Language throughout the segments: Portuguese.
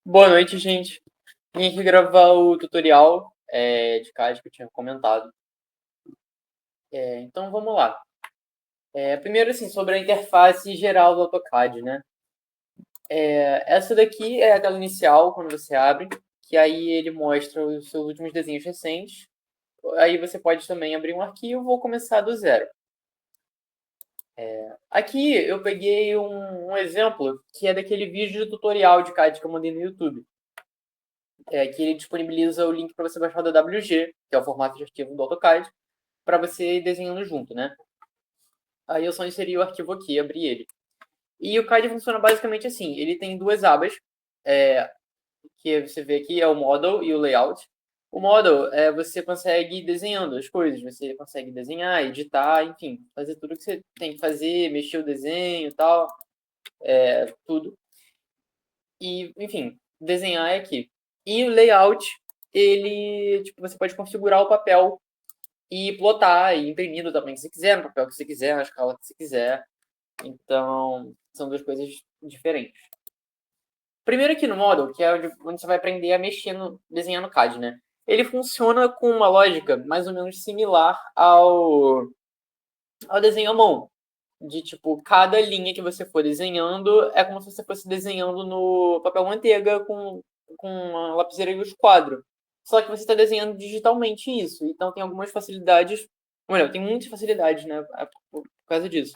Boa noite, gente. Vim aqui gravar o tutorial de CAD que eu tinha comentado. Então vamos lá. Primeiro, assim, sobre a interface geral do AutoCAD, né? Essa daqui é a tela inicial, quando você abre, que aí ele mostra os seus últimos desenhos recentes. Aí você pode também abrir um arquivo ou começar do zero. Aqui eu peguei um exemplo que é daquele vídeo de tutorial de CAD que eu mandei no YouTube. Que ele disponibiliza o link para você baixar o DWG, que é o formato de arquivo do AutoCAD, para você ir desenhando junto, né? Aí eu só inseri o arquivo aqui, abri ele. E o CAD funciona basicamente assim, ele tem duas abas, é, que você vê aqui é o Model e o Layout. O Model você consegue ir desenhando as coisas, você consegue desenhar, editar, enfim, fazer tudo que você tem que fazer, mexer o desenho e tal, tudo. E, enfim, desenhar é aqui. E o Layout, ele, tipo, você pode configurar o papel e plotar e imprimir do tamanho que você quiser, no papel que você quiser, na escala que você quiser. Então, são duas coisas diferentes. Primeiro aqui no Model, que é onde você vai aprender a mexer no desenhar no CAD, né? Ele funciona com uma lógica mais ou menos similar ao desenho à mão. De tipo, cada linha que você for desenhando é como se você fosse desenhando no papel manteiga com uma lapiseira e um esquadro. Só que você está desenhando digitalmente isso. Então tem algumas facilidades. Ou melhor, tem muitas facilidades, né? Por causa disso.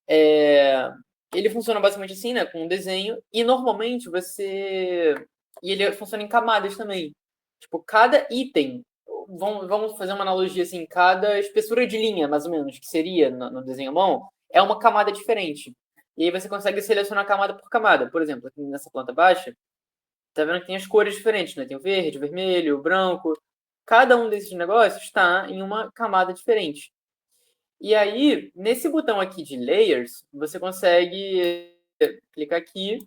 Ele funciona basicamente assim, né? Com um desenho. E normalmente você. E ele funciona em camadas também. Tipo, cada item. Vamos fazer uma analogia assim: cada espessura de linha, mais ou menos, que seria no desenho à mão, é uma camada diferente. E aí você consegue selecionar camada por camada. Por exemplo, aqui nessa planta baixa, tá vendo que tem as cores diferentes, né? Tem o verde, o vermelho, o branco. Cada um desses negócios está em uma camada diferente. E aí, nesse botão aqui de Layers, você consegue clicar aqui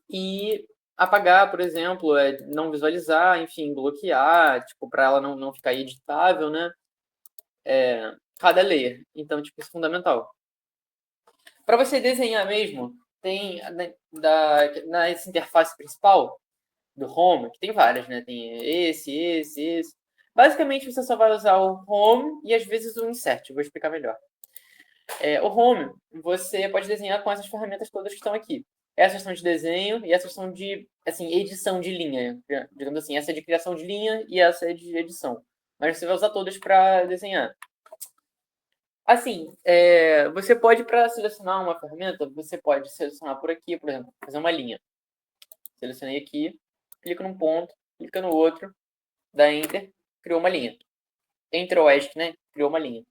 e apagar, por exemplo, não visualizar, enfim, bloquear, tipo, para ela não ficar editável, né? Cada layer. Então, tipo, isso é fundamental. Para você desenhar mesmo, tem nessa interface principal do Home, que tem várias, né? Tem esse. Basicamente, você só vai usar o Home e às vezes o Insert. Eu vou explicar melhor. O Home, você pode desenhar com essas ferramentas todas que estão aqui. Essas são de desenho e essas são de assim, edição de linha. Digamos assim, essa é de criação de linha e essa é de edição. Mas você vai usar todas para desenhar. Assim, você pode, para selecionar uma ferramenta, você pode selecionar por aqui, por exemplo, fazer uma linha. Selecionei aqui, clico num ponto, clica no outro, dá Enter, criou uma linha. Enter ou ESC, né? Criou uma linha.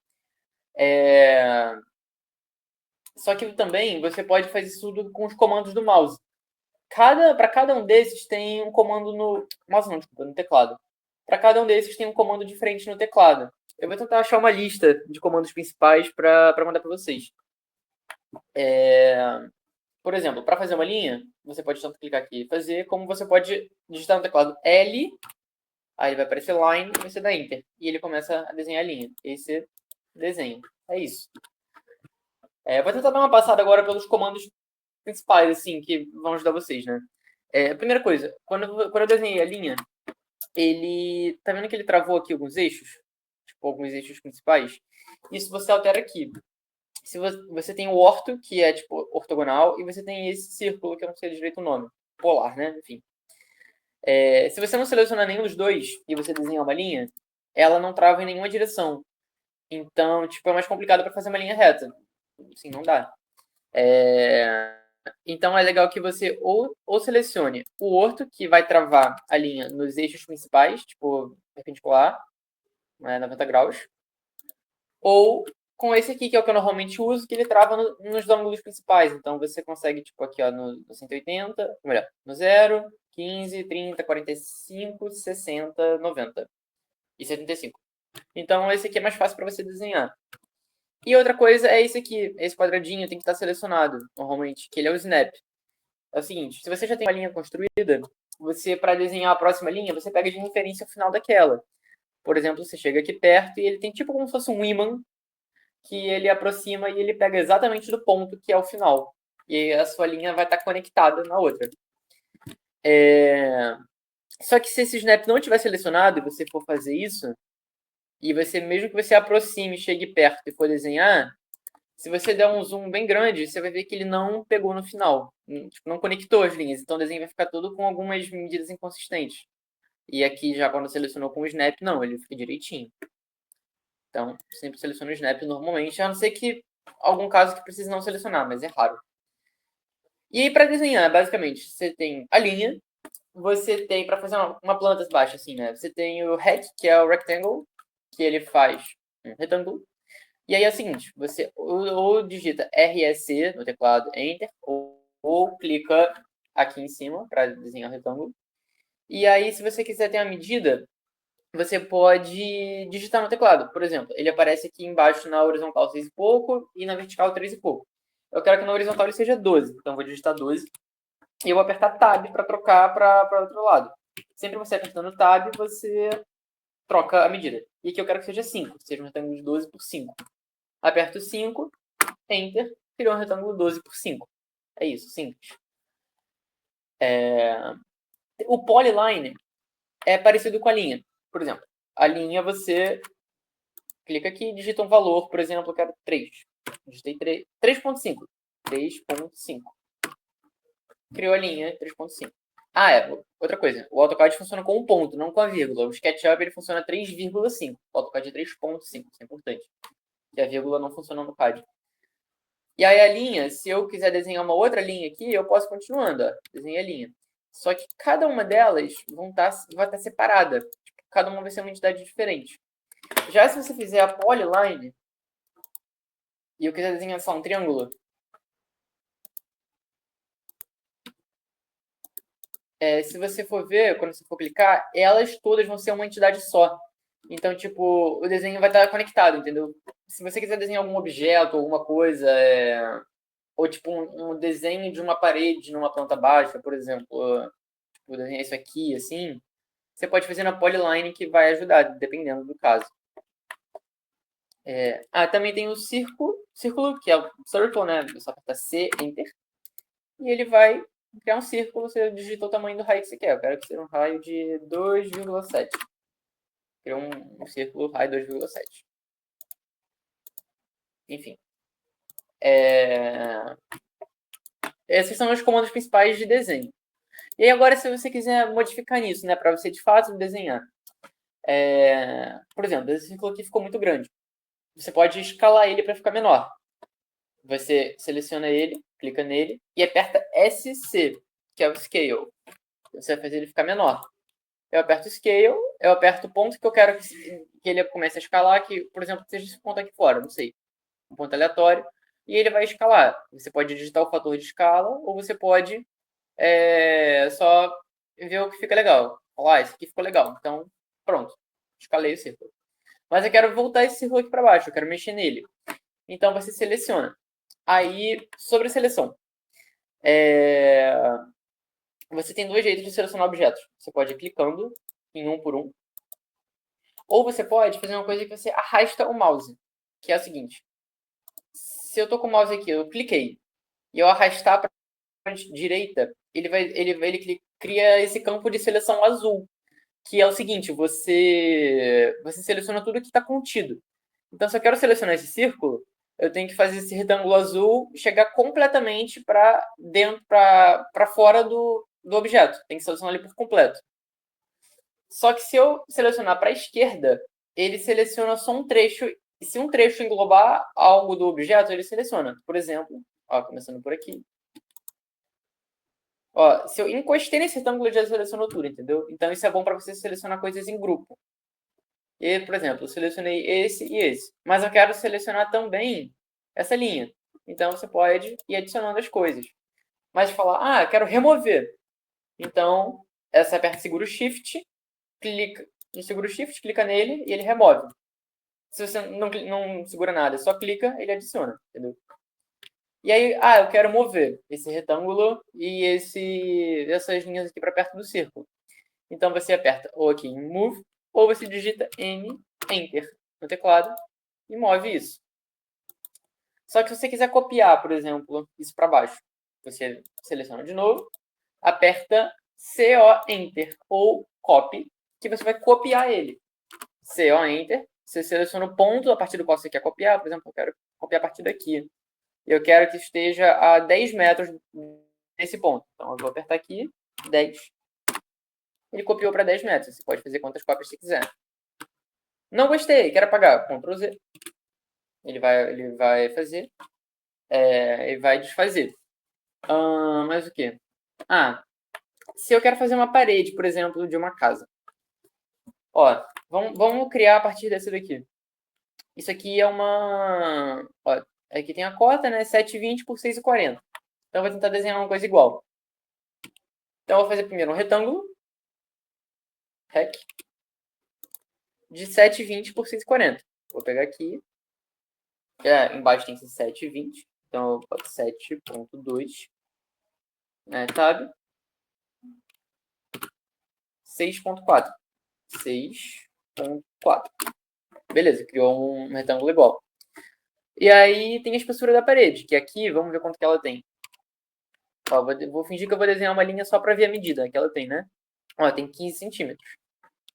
Só que também você pode fazer isso tudo com os comandos do mouse. Para cada um desses tem um comando no. Mouse não, desculpa, no teclado. Para cada um desses tem um comando diferente no teclado. Eu vou tentar achar uma lista de comandos principais para mandar para vocês. Por exemplo, para fazer uma linha, você pode tanto clicar aqui e fazer, como você pode digitar no teclado L, aí vai aparecer line e você dá Enter. E ele começa a desenhar a linha. Esse desenho. É isso. Vou tentar dar uma passada agora pelos comandos principais, assim, que vão ajudar vocês, né? A primeira coisa, quando eu desenhei a linha, ele. Tá vendo que ele travou aqui alguns eixos? Tipo, alguns eixos principais? Isso você altera aqui. Se você tem o orto, que é tipo ortogonal, e você tem esse círculo, que eu não sei direito o nome. Polar, né? Enfim. Se você não selecionar nenhum dos dois e você desenhar uma linha, ela não trava em nenhuma direção. Então, tipo, é mais complicado para fazer uma linha reta. Assim, não dá. Então é legal que você ou selecione o orto, que vai travar a linha nos eixos principais, tipo perpendicular, né, 90 graus, ou com esse aqui, que é o que eu normalmente uso, que ele trava nos ângulos principais. Então você consegue, tipo, aqui ó, no 180, ou melhor, no 0, 15, 30, 45, 60, 90 e 75. Então esse aqui é mais fácil para você desenhar. E outra coisa é esse aqui, esse quadradinho tem que estar selecionado, normalmente, que ele é o snap. É o seguinte, se você já tem uma linha construída, você, para desenhar a próxima linha, você pega de referência o final daquela. Por exemplo, você chega aqui perto e ele tem tipo como se fosse um ímã que ele aproxima e ele pega exatamente do ponto que é o final. E aí a sua linha vai estar conectada na outra. Só que se esse snap não estiver selecionado e você for fazer isso, e você, mesmo que você aproxime, chegue perto e for desenhar, se você der um zoom bem grande, você vai ver que ele não pegou no final. Tipo, não conectou as linhas. Então o desenho vai ficar todo com algumas medidas inconsistentes. E aqui, já quando selecionou com o snap, não, ele fica direitinho. Então, sempre seleciono o snap normalmente, a não ser que algum caso que precise não selecionar, mas é raro. E aí, para desenhar, basicamente, você tem a linha, você tem, para fazer uma planta baixa, assim, né? Você tem o rect, que é o rectangle, que ele faz um retângulo. E aí é o seguinte, você ou digita REC no teclado, Enter, ou clica aqui em cima para desenhar o retângulo. E aí, se você quiser ter a medida, você pode digitar no teclado. Por exemplo, ele aparece aqui embaixo na horizontal 6 e pouco e na vertical 3 e pouco. Eu quero que na horizontal ele seja 12, então vou digitar 12. E eu vou apertar Tab para trocar para outro lado. Sempre você apertando Tab, você troca a medida. E aqui eu quero que seja 5, seja um retângulo de 12 por 5. Aperto 5, Enter, criou um retângulo 12 por 5. É isso, simples. O polyline é parecido com a linha. Por exemplo, a linha você clica aqui e digita um valor, por exemplo, eu quero 3. Digitei 3.5. 3.5. Criou a linha 3.5. Outra coisa. O AutoCAD funciona com um ponto, não com a vírgula. O SketchUp ele funciona 3,5. O AutoCAD é 3.5. Isso é importante. E a vírgula não funciona no CAD. E aí a linha, se eu quiser desenhar uma outra linha aqui, eu posso continuando. Ó, desenhar a linha. Só que cada uma delas vai estar separada. Cada uma vai ser uma entidade diferente. Já se você fizer a polyline e eu quiser desenhar só um triângulo, se você for ver, quando você for clicar, elas todas vão ser uma entidade só. Então, tipo, o desenho vai estar conectado, entendeu? Se você quiser desenhar algum objeto, alguma coisa, ou tipo um desenho de uma parede numa planta baixa, por exemplo, tipo, desenhar isso aqui, assim, você pode fazer na polyline que vai ajudar, dependendo do caso. Também tem o círculo, que é o circle, né? Você só aperta C, Enter, e ele vai criar um círculo, você digita o tamanho do raio que você quer. Eu quero que seja um raio de 2,7. Criou um círculo raio 2,7. Enfim. Esses são os comandos principais de desenho. E aí agora, se você quiser modificar nisso, né, para você de fato desenhar. Por exemplo, esse círculo aqui ficou muito grande. Você pode escalar ele para ficar menor. Você seleciona ele, clica nele e aperta SC, que é o Scale. Você vai fazer ele ficar menor. Eu aperto Scale, eu aperto o ponto que eu quero que ele comece a escalar, que, por exemplo, seja esse ponto aqui fora, não sei. Um ponto aleatório. E ele vai escalar. Você pode digitar o fator de escala, ou você pode só ver o que fica legal. Falar, esse aqui ficou legal. Então, pronto. Escalei o círculo. Mas eu quero voltar esse círculo aqui para baixo, eu quero mexer nele. Então, você seleciona. Aí, sobre a seleção. Você tem dois jeitos de selecionar objetos. Você pode ir clicando em um por um. Ou você pode fazer uma coisa que você arrasta o mouse. Que é o seguinte. Se eu estou com o mouse aqui, eu cliquei. E eu arrastar para a direita, ele cria esse campo de seleção azul. Que é o seguinte, você seleciona tudo que está contido. Então, se eu quero selecionar esse círculo, eu tenho que fazer esse retângulo azul chegar completamente para dentro, para fora do objeto. Tem que selecionar ele por completo. Só que se eu selecionar para a esquerda, ele seleciona só um trecho. E se um trecho englobar algo do objeto, ele seleciona. Por exemplo, começando por aqui. Se eu encostei nesse retângulo, ele já selecionou tudo, entendeu? Então, isso é bom para você selecionar coisas em grupo. E, por exemplo, eu selecionei esse e esse. Mas eu quero selecionar também essa linha. Então, você pode ir adicionando as coisas. Mas falar, eu quero remover. Então, você aperta segura o Shift, segura o Shift, clica nele e ele remove. Se você não segura nada, só clica, ele adiciona, entendeu? E aí, eu quero mover esse retângulo e essas linhas aqui para perto do círculo. Então, você aperta ou aqui em Move, ou você digita N, Enter no teclado e move isso. Só que se você quiser copiar, por exemplo, isso para baixo, você seleciona de novo, aperta CO Enter ou copy, que você vai copiar ele. CO Enter, você seleciona o ponto a partir do qual você quer copiar. Por exemplo, eu quero copiar a partir daqui. Eu quero que esteja a 10 metros desse ponto. Então eu vou apertar aqui, 10. Ele copiou para 10 metros. Você pode fazer quantas cópias você quiser. Não gostei, quero apagar. Ctrl Z. Ele vai fazer. Ele vai desfazer. Mas o que? Se eu quero fazer uma parede, por exemplo, de uma casa. Ó, vamos criar a partir desse daqui. Isso aqui é uma... Ó, aqui tem a cota, né? 720 por 640. Então eu vou tentar desenhar uma coisa igual. Então eu vou fazer primeiro um retângulo. Rec. De 720 por 640. Vou pegar aqui. Embaixo tem esse 720. Então eu boto 7.2. Tab. 6.4. 6.4. Beleza, criou um retângulo igual. E aí tem a espessura da parede, que aqui, vamos ver quanto que ela tem. Ó, vou fingir que eu vou desenhar uma linha só para ver a medida que ela tem, né? Ó, tem 15 centímetros.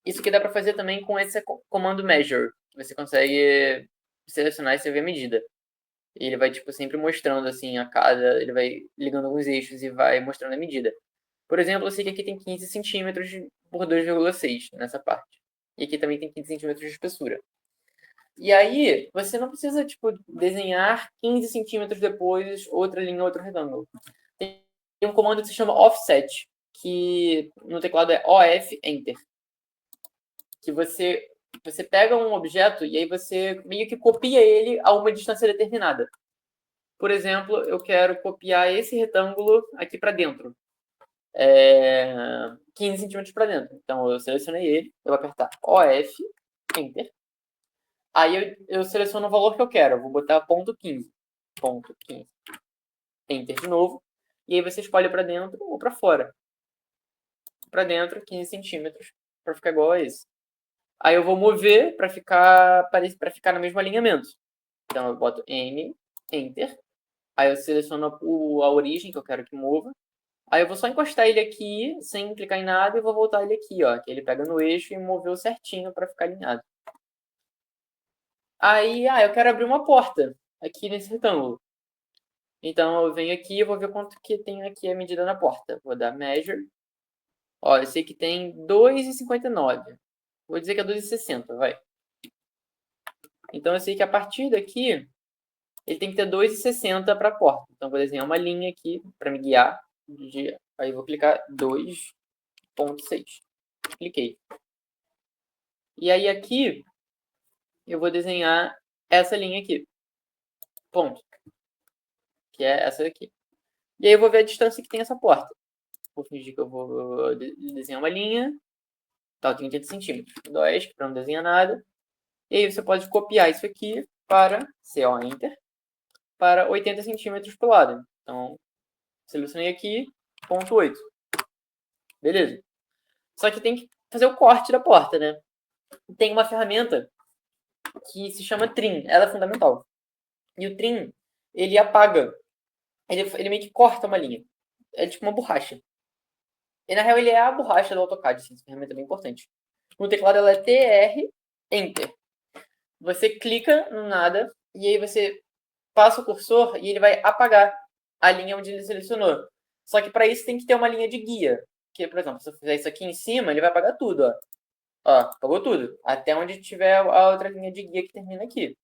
Isso aqui dá para fazer também com esse comando measure. Você consegue selecionar e você vê a medida. E ele vai, tipo, sempre mostrando, assim, ele vai ligando alguns eixos e vai mostrando a medida. Por exemplo, eu sei que aqui tem 15 centímetros por 2,6 nessa parte. E aqui também tem 15 centímetros de espessura. E aí, você não precisa, tipo, desenhar 15 centímetros depois, outra linha, outro retângulo. Tem um comando que se chama offset, que no teclado é OF Enter. Que você pega um objeto e aí você meio que copia ele a uma distância determinada. Por exemplo, eu quero copiar esse retângulo aqui para dentro. 15 centímetros para dentro. Então, eu selecionei ele, eu vou apertar OF, Enter. Aí eu seleciono o valor que eu quero. Eu vou botar ponto 15. Ponto 15. Enter de novo. E aí você escolhe para dentro ou para fora. Para dentro, 15 centímetros, para ficar igual a esse. Aí eu vou mover para ficar no mesmo alinhamento. Então eu boto N, Enter. Aí eu seleciono a origem que eu quero que mova. Aí eu vou só encostar ele aqui, sem clicar em nada, e vou voltar ele aqui, ó. Que ele pega no eixo e moveu certinho para ficar alinhado. Aí, eu quero abrir uma porta aqui nesse retângulo. Então eu venho aqui e vou ver quanto que tem aqui a medida na porta. Vou dar measure. Ó, eu sei que tem 2,59. Vou dizer que é 2,60, vai. Então eu sei que a partir daqui, ele tem que ter 2,60 para a porta. Então eu vou desenhar uma linha aqui para me guiar. Aí eu vou clicar 2,6. Cliquei. E aí aqui, eu vou desenhar essa linha aqui. Ponto. Que é essa daqui. E aí eu vou ver a distância que tem essa porta. Vou fingir que eu vou desenhar uma linha. Tá, 30 centímetros. 2, para não desenhar nada. E aí você pode copiar isso aqui para CO Enter, para 80 centímetros para o lado. Então, selecionei aqui, ponto 8. Beleza. Só que tem que fazer o corte da porta, né? Tem uma ferramenta que se chama Trim. Ela é fundamental. E o Trim, ele apaga. Ele meio que corta uma linha. É tipo uma borracha. E na real ele é a borracha do AutoCAD. Assim, essa ferramenta é bem importante. No teclado ela é TR Enter. Você clica no nada e aí você passa o cursor e ele vai apagar a linha onde ele selecionou. Só que para isso tem que ter uma linha de guia. Que, por exemplo, se eu fizer isso aqui em cima, ele vai apagar tudo, ó. Ó, apagou tudo. Até onde tiver a outra linha de guia que termina aqui.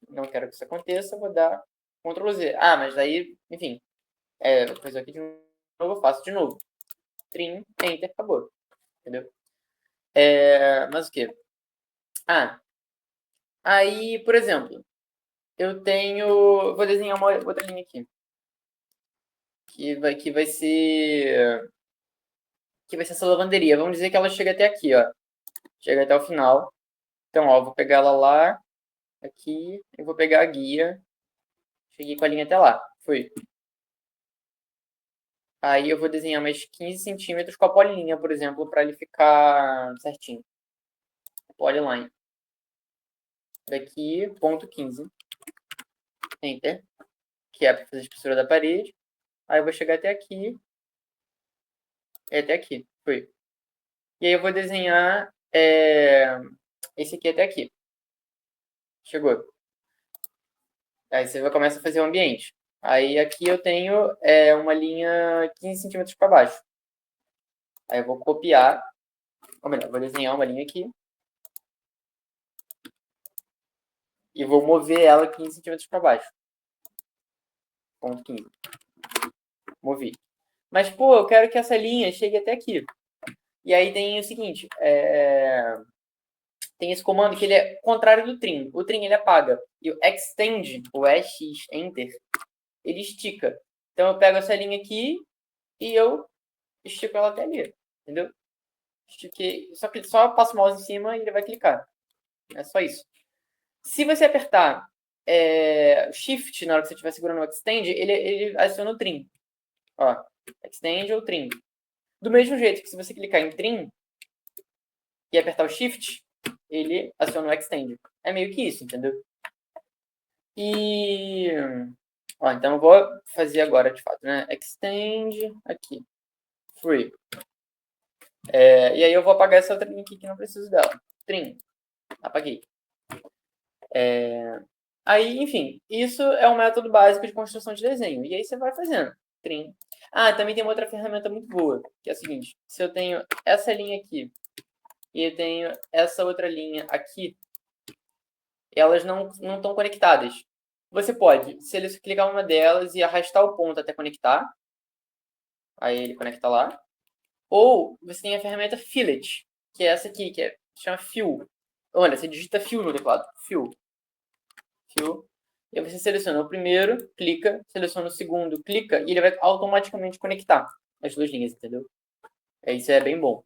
Não quero que isso aconteça, vou dar Ctrl Z. Mas aí, enfim. Vou fazer aqui de novo, eu faço de novo. Trim, Enter, acabou. Entendeu? Mas o que? Aí, por exemplo, eu tenho... Vou desenhar uma outra linha aqui. Que vai ser essa lavanderia. Vamos dizer que ela chega até aqui, ó. Chega até o final. Então, ó, vou pegar ela lá, aqui, e vou pegar a guia. Cheguei com a linha até lá. Fui. Aí eu vou desenhar mais 15 centímetros com a polylinha, por exemplo, para ele ficar certinho. Polyline. Daqui, ponto 15. Enter. Que é para fazer a espessura da parede. Aí eu vou chegar até aqui. E até aqui. Foi. E aí eu vou desenhar esse aqui até aqui. Chegou. Aí você vai começar a fazer o ambiente. Aí aqui eu tenho uma linha 15 centímetros para baixo. Aí eu vou copiar, ou melhor, vou desenhar uma linha aqui. E vou mover ela 15 centímetros para baixo. Ponto 15. Movi. Mas, pô, eu quero que essa linha chegue até aqui. E aí tem o seguinte, tem esse comando que ele é contrário do trim. O trim ele apaga. E o extend, o EX, enter, ele estica. Então eu pego essa linha aqui e eu estico ela até ali. Entendeu? Estiquei. Só passo o mouse em cima e ele vai clicar. É só isso. Se você apertar Shift na hora que você estiver segurando o extend, ele adiciona o trim. Ó, extend ou trim. Do mesmo jeito que se você clicar em trim e apertar o Shift, ele aciona o extend. É meio que isso, entendeu? E... Ó, então eu vou fazer agora, de fato, né? Extend, aqui. Free. E aí eu vou apagar essa outra linha aqui que não preciso dela. Trim. Apaguei. Aí, enfim, isso é um método básico de construção de desenho. E aí você vai fazendo. Trim. Ah, também tem uma outra ferramenta muito boa, que é a seguinte. Se eu tenho essa linha aqui e eu tenho essa outra linha aqui, elas não estão conectadas. Você pode clicar uma delas e arrastar o ponto até conectar. Aí ele conecta lá. Ou você tem a ferramenta Fillet, que é essa aqui, que chama Fill. Olha, você digita Fill no teclado. Fill. Fill. E aí você seleciona o primeiro, clica, seleciona o segundo, clica, e ele vai automaticamente conectar as duas linhas, entendeu? Isso é bem bom.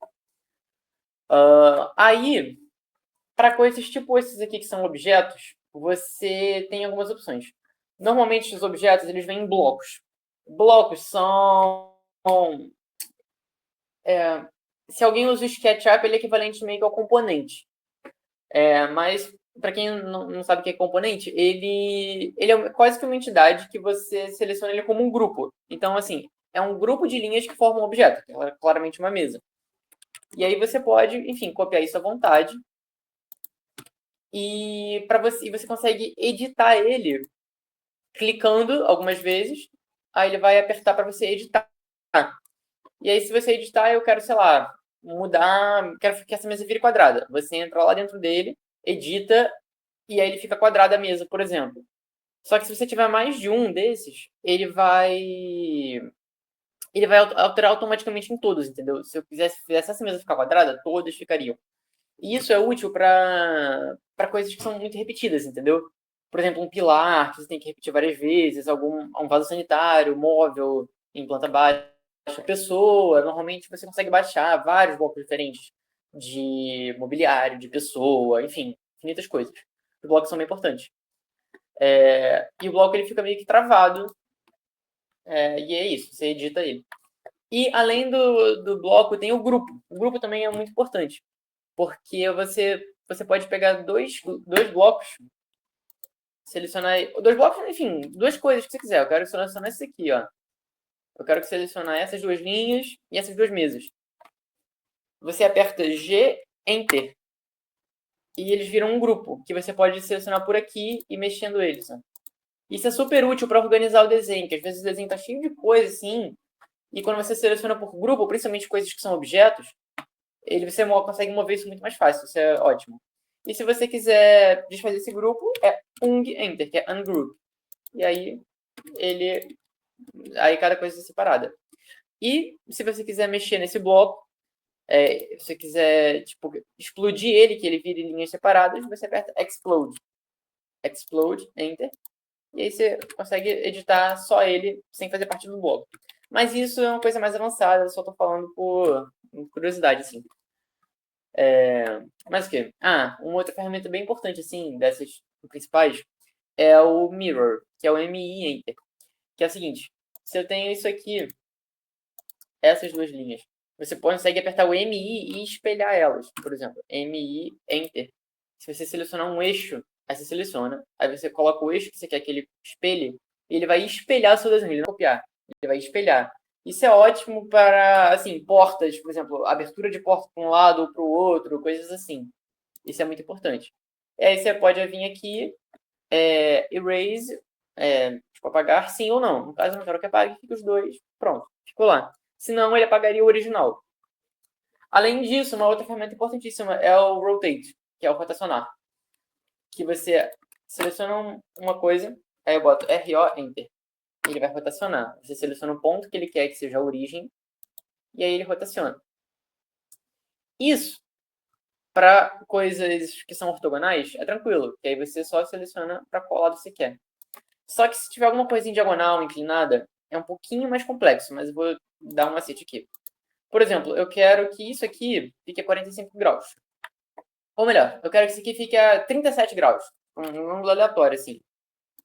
Aí, para coisas tipo esses aqui que são objetos, você tem algumas opções. Normalmente os objetos eles vêm em blocos. Blocos são... se alguém usa o SketchUp, ele é equivalente meio que ao componente. Mas, para quem não sabe o que é componente, ele é quase que uma entidade que você seleciona ele como um grupo. Então, assim, é um grupo de linhas que formam um objeto, que é claramente uma mesa. E aí você pode, enfim, copiar isso à vontade. E você consegue editar ele clicando algumas vezes. Aí ele vai apertar para você editar. E aí, se você editar, eu quero, sei lá, mudar, quero que essa mesa vire quadrada. Você entra lá dentro dele, edita, e aí ele fica quadrada a mesa, por exemplo. Só que se você tiver mais de um desses, ele vai alterar automaticamente em todos, entendeu? Se eu fizesse essa mesa ficar quadrada, todas ficariam. E isso é útil para coisas que são muito repetidas, entendeu? Por exemplo, um pilar que você tem que repetir várias vezes, um vaso sanitário, móvel em planta baixa, pessoa. Normalmente você consegue baixar vários blocos diferentes de mobiliário, de pessoa, enfim, infinitas coisas. Os blocos são bem importantes. E o bloco ele fica meio que travado. E é isso, você edita ele. E além do bloco, tem o grupo. O grupo também é muito importante. Porque você pode pegar dois blocos, selecionar. Dois blocos, enfim, duas coisas que você quiser. Eu quero selecionar esse aqui, ó. Eu quero selecionar essas duas linhas e essas duas mesas. Você aperta G, Enter. E eles viram um grupo, que você pode selecionar por aqui e mexendo eles. Ó. Isso é super útil para organizar o desenho, que às vezes o desenho tá cheio de coisa assim. E quando você seleciona por grupo, principalmente coisas que são objetos, você consegue mover isso muito mais fácil. Isso é ótimo. E se você quiser desfazer esse grupo, é ung enter, que é ungroup. E aí cada coisa é separada. E se você quiser mexer nesse bloco, se você quiser tipo, explodir ele, que ele vire linhas separadas, você aperta explode. Explode, enter. E aí você consegue editar só ele sem fazer parte do bloco. Mas isso é uma coisa mais avançada, eu só estou falando por curiosidade, assim. Mas o quê? Uma outra ferramenta bem importante, assim, dessas principais, é o Mirror, que é o MI Enter. Que é o seguinte, se eu tenho isso aqui, essas duas linhas, você consegue apertar o MI e espelhar elas. Por exemplo, MI Enter. Se você selecionar um eixo, aí você seleciona, aí você coloca o eixo que você quer que ele espelhe, e ele vai espelhar o seu desenho, ele não vai copiar, ele vai espelhar. Isso é ótimo para, assim, portas, por exemplo, abertura de porta para um lado ou para o outro, coisas assim. Isso é muito importante. E aí você pode vir aqui, erase, tipo, apagar sim ou não. No caso, eu não quero que apague, fica os dois, pronto, ficou lá. Senão, ele apagaria o original. Além disso, uma outra ferramenta importantíssima é o Rotate, que é o rotacionar. Que você seleciona uma coisa, aí eu boto RO, Enter. Ele vai rotacionar. Você seleciona o ponto que ele quer que seja a origem, e aí ele rotaciona. Isso, para coisas que são ortogonais, é tranquilo, que aí você só seleciona para qual lado você quer. Só que se tiver alguma coisa em diagonal, inclinada, é um pouquinho mais complexo, mas eu vou dar um macete aqui. Por exemplo, eu quero que isso aqui fique a 45 graus. Ou melhor, eu quero que isso aqui fique a 37 graus. Um ângulo aleatório, assim.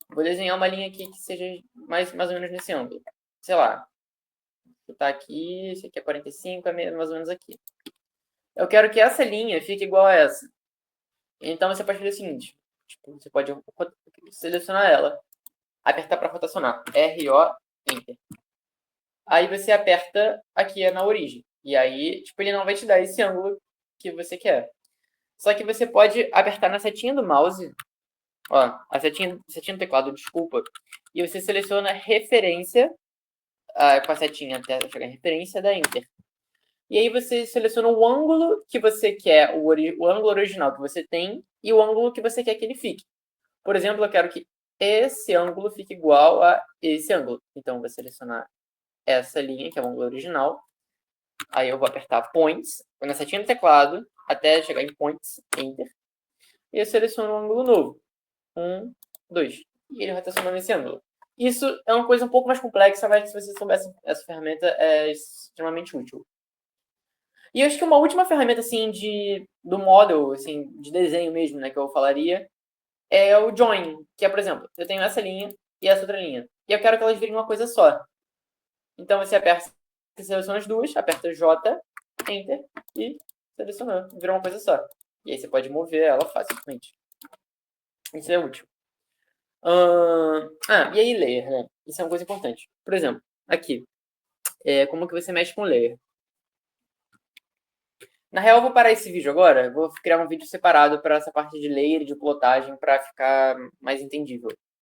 Vou desenhar uma linha aqui que seja mais ou menos nesse ângulo. Sei lá. Tá aqui, esse aqui é 45, é mais ou menos aqui. Eu quero que essa linha fique igual a essa. Então você pode fazer o seguinte. Tipo, você pode selecionar ela. Apertar para rotacionar. RO, Enter. Aí você aperta aqui na origem. E aí, tipo, ele não vai te dar esse ângulo que você quer. Só que você pode apertar na setinha do mouse. Ó, a setinha do teclado, desculpa. E você seleciona referência com a setinha até chegar em referência da Enter. E aí você seleciona o ângulo que você quer, o ângulo original que você tem e o ângulo que você quer que ele fique. Por exemplo, eu quero que esse ângulo fique igual a esse ângulo. Então, eu vou selecionar essa linha, que é o ângulo original. Aí eu vou apertar Points, na setinha do teclado, até chegar em Points, Enter. E eu seleciono um ângulo novo. 1, 2. E ele rotaciona nesse ângulo. Isso é uma coisa um pouco mais complexa, mas se você soubesse, essa ferramenta é extremamente útil. E eu acho que uma última ferramenta, assim, do model, assim, de desenho mesmo, né, que eu falaria, é o Join, que é, por exemplo, eu tenho essa linha e essa outra linha. E eu quero que elas virem uma coisa só. Então você aperta, você seleciona as duas, aperta J, Enter, e selecionou, virou uma coisa só. E aí você pode mover ela facilmente. Isso é útil. E aí layer, né? Isso é uma coisa importante. Por exemplo, aqui, como que você mexe com layer? Na real, eu vou parar esse vídeo agora. Vou criar um vídeo separado para essa parte de layer e de plotagem para ficar mais entendível.